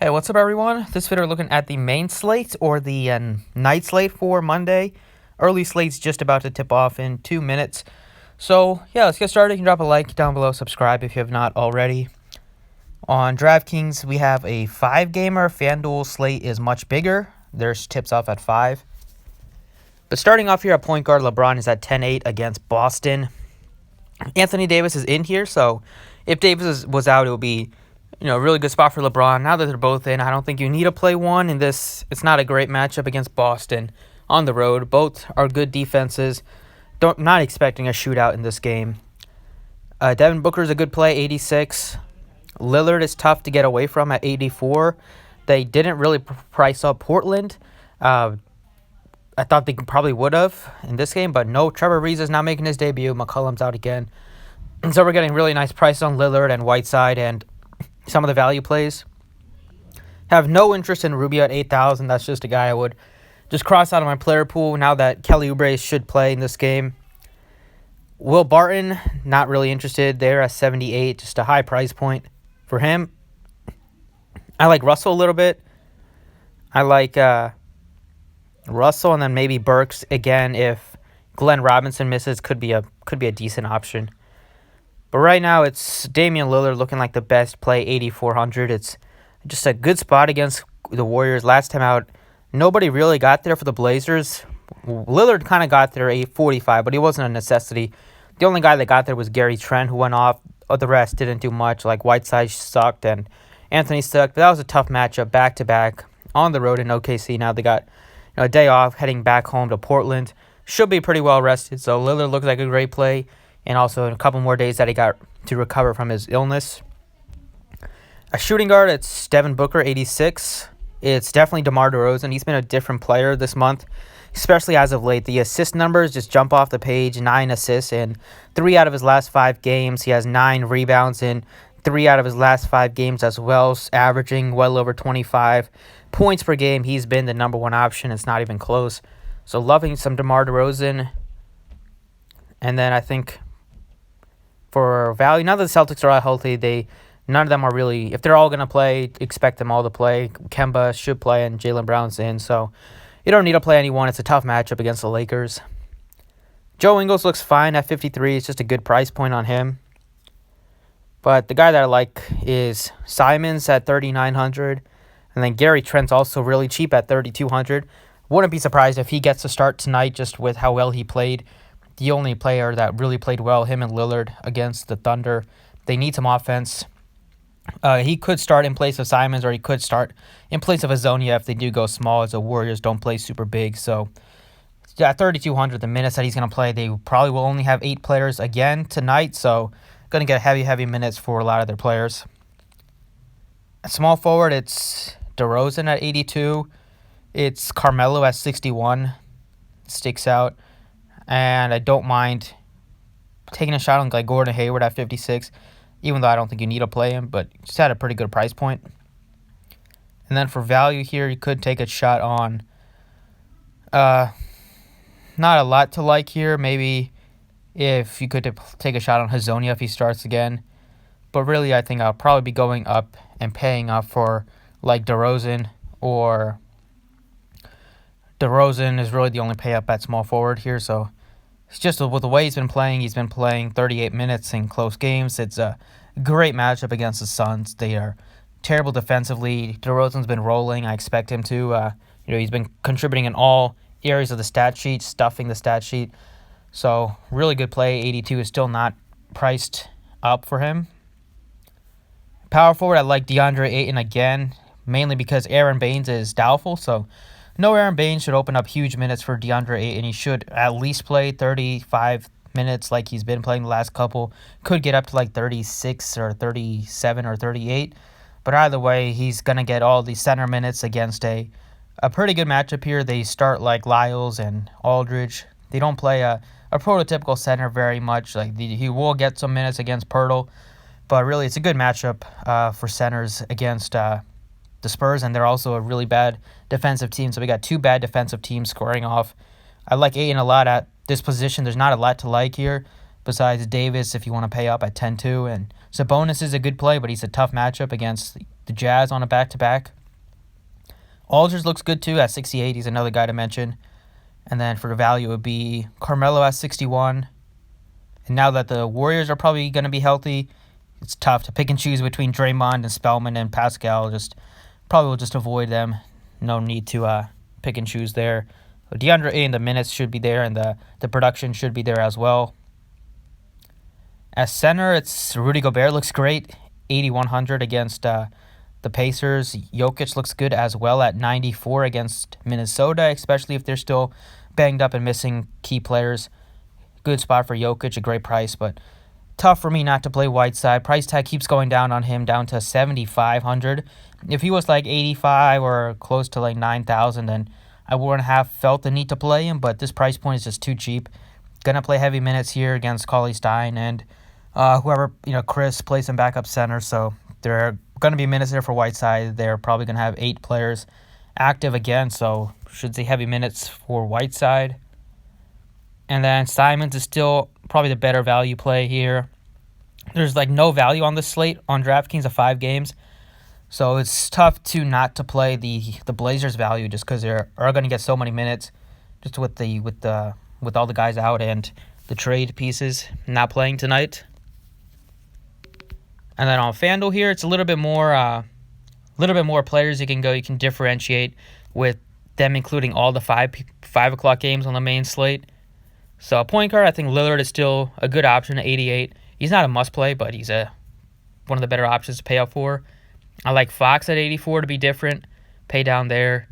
Hey, what's up, everyone? This video we're looking at the main slate or the night slate for Monday. Early slate's just about to tip off in 2 minutes. So, yeah, let's get started. You can drop a like down below, subscribe if you have not already. On Draftkings, we have a 5-gamer. Fanduel slate is much bigger. There's tips off at 5. But starting off here at point guard, LeBron is at 10-8 against Boston. Anthony Davis is in here, so if Davis was out, it would be a really good spot for LeBron. Now that they're both in, I don't think you need to play one in this. It's not a great matchup against Boston on the road. Both are good defenses. Not expecting a shootout in this game. Devin Booker is a good play, 86. Lillard is tough to get away from at 84. They didn't really price up Portland. I thought they probably would have in this game, but no. Trevor Ariza is not making his debut. McCollum's out again. And so we're getting really nice price on Lillard and Whiteside and some of the value plays. Have no interest in Rubio at 8,000. That's just a guy I would just cross out of my player pool now that Kelly Oubre should play in this game. Will Barton, not really interested there at 78. Just a high price point for him. I like Russell a little bit. I like Russell and then maybe Burks again. If Glenn Robinson misses, could be a decent option. But right now, it's Damian Lillard looking like the best play, 8,400. It's just a good spot against the Warriors. Last time out, nobody really got there for the Blazers. Lillard kind of got there, 845, but he wasn't a necessity. The only guy that got there was Gary Trent, who went off. The rest didn't do much. Like Whiteside sucked and Anthony sucked. But that was a tough matchup, back-to-back, on the road in OKC. Now they got a day off, heading back home to Portland. Should be pretty well rested, so Lillard looks like a great play. And also in a couple more days that he got to recover from his illness. A shooting guard, it's Devin Booker, 86. It's definitely DeMar DeRozan. He's been a different player this month, especially as of late. The assist numbers just jump off the page. 9 assists in 3 out of his last 5 games. He has 9 rebounds in 3 out of his last 5 games as well, averaging well over 25 points per game. He's been the number one option. It's not even close. So loving some DeMar DeRozan. And then I think for value, now that the Celtics are all healthy, none of them are really, if they're all going to play, expect them all to play. Kemba should play and Jaylen Brown's in, so you don't need to play anyone. It's a tough matchup against the Lakers. Joe Ingles looks fine at 53. It's just a good price point on him. But the guy that I like is Simons at 3,900. And then Gary Trent's also really cheap at 3,200. Wouldn't be surprised if he gets to start tonight just with how well he played. The only player that really played well, him and Lillard against the Thunder. They need some offense. He could start in place of Simons, or he could start in place of Azonia if they do go small, as the Warriors don't play super big. So at 3,200, the minutes that he's going to play, they probably will only have 8 players again tonight. So going to get heavy minutes for a lot of their players. At small forward, it's DeRozan at 82. It's Carmelo at 61. Sticks out. And I don't mind taking a shot on like Gordon Hayward at 56, even though I don't think you need to play him, but just had a pretty good price point. And then for value here, you could take a shot on not a lot to like here. Maybe if you could take a shot on Hazonia if he starts again. But really, I think I'll probably be going up and paying up for like DeRozan, or DeRozan is really the only pay up at small forward here, so it's just with the way he's been playing 38 minutes in close games. It's a great matchup against the Suns. They are terrible defensively. DeRozan's been rolling. I expect him to. He's been contributing in all areas of the stat sheet, stuffing the stat sheet. So really good play. 82 is still not priced up for him. Power forward, I like DeAndre Ayton again, mainly because Aaron Baines is doubtful. So no, Aaron Baines should open up huge minutes for DeAndre Ayton. He should at least play 35 minutes like he's been playing the last couple. Could get up to like 36 or 37 or 38. But either way, he's going to get all the center minutes against a pretty good matchup here. They start like Lyles and Aldridge. They don't play a prototypical center very much. He will get some minutes against Pirtle. But really, it's a good matchup for centers against the Spurs, and they're also a really bad defensive team. So we got 2 bad defensive teams scoring off. I like Ayton a lot at this position. There's not a lot to like here besides Davis if you want to pay up at 10-2. And Sabonis is a good play, but he's a tough matchup against the Jazz on a back-to-back. Aldridge looks good too at 68. He's another guy to mention. And then for the value, it would be Carmelo at 61. And now that the Warriors are probably going to be healthy, it's tough to pick and choose between Draymond and Spellman and Pascal. Probably will just avoid them. No need to pick and choose there. DeAndre Ayton, the minutes should be there, and the production should be there as well. As center, it's Rudy Gobert. Looks great, 8,100 against the Pacers. Jokic looks good as well at 94 against Minnesota, especially if they're still banged up and missing key players. Good spot for Jokic, a great price, but tough for me not to play Whiteside. Price tag keeps going down on him, down to 7,500. If he was like 85 or close to like 9,000, then I wouldn't have felt the need to play him, but this price point is just too cheap. Gonna play heavy minutes here against Cauley-Stein and whoever, Chris plays some backup center, so there are going to be minutes there for Whiteside. They're probably going to have 8 players active again, so should see heavy minutes for Whiteside. And then Simons is still probably the better value play here. There's like no value on this slate on Draftkings of 5 games, so it's tough to not to play the Blazers value just because they are going to get so many minutes just with all the guys out and the trade pieces not playing tonight. And then on Fanduel here, it's a little bit more players you can go. You can differentiate with them, including all the 5 o'clock games on the main slate. So a point guard, I think Lillard is still a good option at 88. He's not a must play, but he's one of the better options to pay up for. I like Fox at 84 to be different. Pay down there.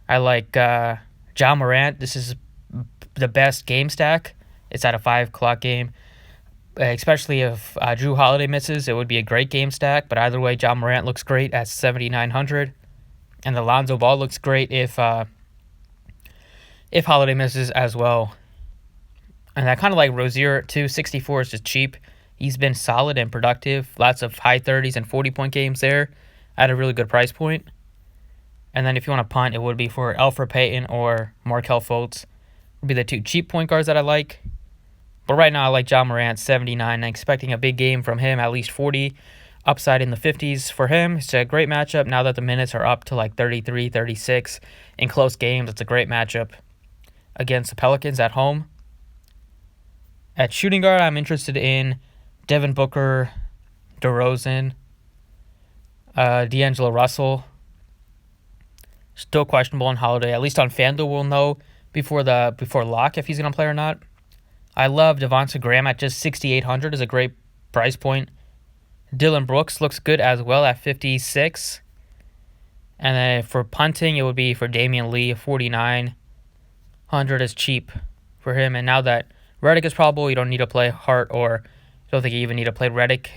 I like John Morant. This is the best game stack. It's at a 5 o'clock game. Especially if Drew Holiday misses, it would be a great game stack. But either way, John Morant looks great at 7,900. And Alonzo Ball looks great if Holiday misses as well. And I kind of like Rozier too. 64 is just cheap. He's been solid and productive. Lots of high 30s and 40-point games there at a really good price point. And then if you want to punt, it would be for Elfrid Payton or Markelle Fultz. Would be the 2 cheap point guards that I like. But right now I like John Morant, 79, and expecting a big game from him, at least 40. Upside in the 50s for him. It's a great matchup now that the minutes are up to like 33, 36 in close games. It's a great matchup against the Pelicans at home. At shooting guard, I'm interested in Devin Booker, DeRozan, D'Angelo Russell. Still questionable on Holiday. At least on FanDuel, we'll know before lock if he's going to play or not. I love Devonta Graham at just 6,800 is a great price point. Dylan Brooks looks good as well at 56. And then for punting, it would be for Damian Lee, 4,900 is cheap for him. And now that Redick is probable, you don't need to play Hart, or I don't think you even need to play Redick.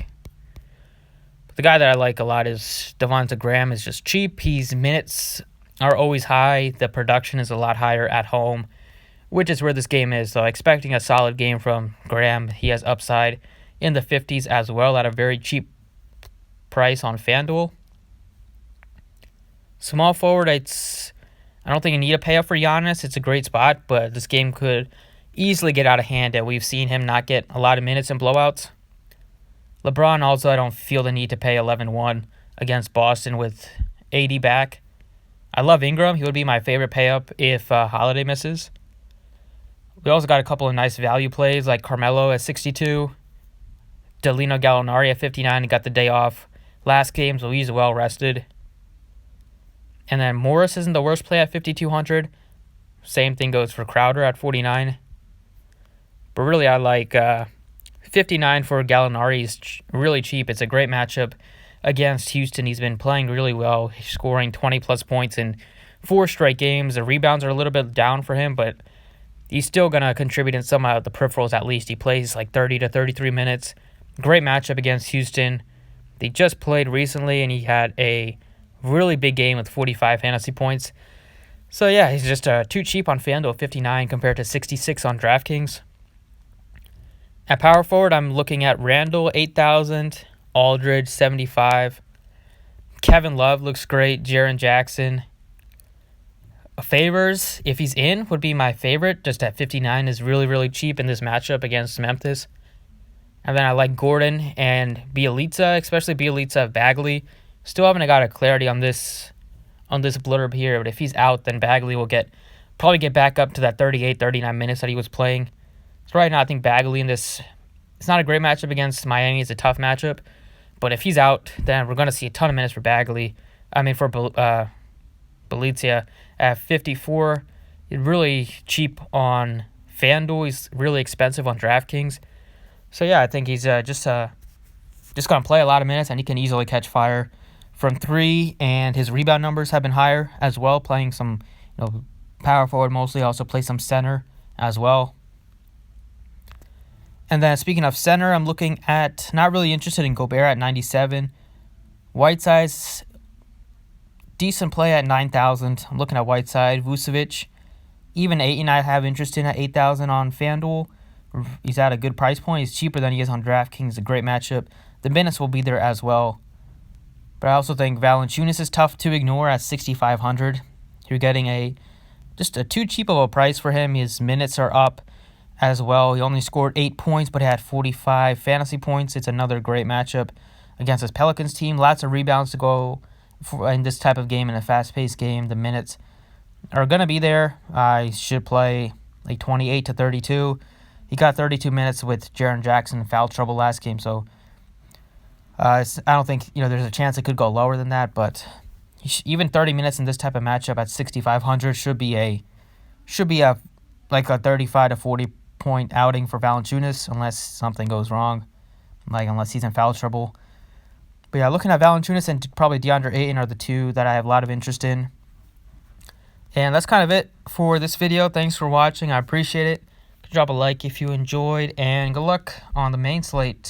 But the guy that I like a lot is Devonta Graham. Is just cheap. His minutes are always high. The production is a lot higher at home, which is where this game is. So expecting a solid game from Graham. He has upside in the 50s as well at a very cheap price on FanDuel. Small forward, I don't think you need to pay up for Giannis. It's a great spot, but this game could easily get out of hand, and we've seen him not get a lot of minutes in blowouts. LeBron also, I don't feel the need to pay 11-1 against Boston with AD back. I love Ingram. He would be my favorite pay up if Holiday misses. We also got a couple of nice value plays like Carmelo at 62, Danilo Gallinari at 59. He got the day off last game, so he's well rested. And then Morris isn't the worst play at 5,200. Same thing goes for Crowder at 49. But really, I like 59 for Gallinari. Is really cheap. It's a great matchup against Houston. He's been playing really well. He's scoring 20-plus points in 4 straight games. The rebounds are a little bit down for him, but he's still going to contribute in some of the peripherals at least. He plays like 30 to 33 minutes. Great matchup against Houston. They just played recently, and he had a really big game with 45 fantasy points. So yeah, he's just too cheap on FanDuel, 59 compared to 66 on DraftKings. At power forward, I'm looking at Randall, 8,000, Aldridge, 75. Kevin Love looks great, Jaren Jackson. Favors, if he's in, would be my favorite. Just at 59 is really, really cheap in this matchup against Memphis. And then I like Gordon and Bielitsa, especially Bielitsa of Bagley. Still haven't got a clarity on this blurb here, but if he's out, then Bagley will probably get back up to that 38, 39 minutes that he was playing. So right now, I think Bagley in this, it's not a great matchup against Miami. It's a tough matchup. But if he's out, then we're going to see a ton of minutes for Bagley. I mean, for Belizia at 54. Really cheap on Fanduel. He's really expensive on Draftkings. So yeah, I think he's just going to play a lot of minutes, and he can easily catch fire from 3. And his rebound numbers have been higher as well, playing some power forward mostly. Also play some center as well. And then speaking of center, I'm looking at, not really interested in Gobert at 97. Whiteside's decent play at 9,000. I'm looking at Whiteside. Vucevic, even 8, and I have interest in at 8,000 on FanDuel. He's at a good price point. He's cheaper than he is on DraftKings. A great matchup. The minutes will be there as well. But I also think Valanciunas is tough to ignore at 6,500. You're getting just a too cheap of a price for him. His minutes are up as well. He only scored 8 points, but he had 45 fantasy points. It's another great matchup against his Pelicans team. Lots of rebounds to go in this type of game, in a fast-paced game. The minutes are going to be there. He should play like 28 to 32. He got 32 minutes with Jaren Jackson in foul trouble last game, so I don't think there's a chance it could go lower than that. But even 30 minutes in this type of matchup at 6,500 should be a like a 35 to 40 point outing for Valanciunas, unless something goes wrong, unless he's in foul trouble. But yeah, looking at Valanciunas and probably DeAndre Ayton are the two that I have a lot of interest in. And that's kind of it for this video. Thanks for watching. I appreciate it. Drop a like if you enjoyed, and good luck on the main slate.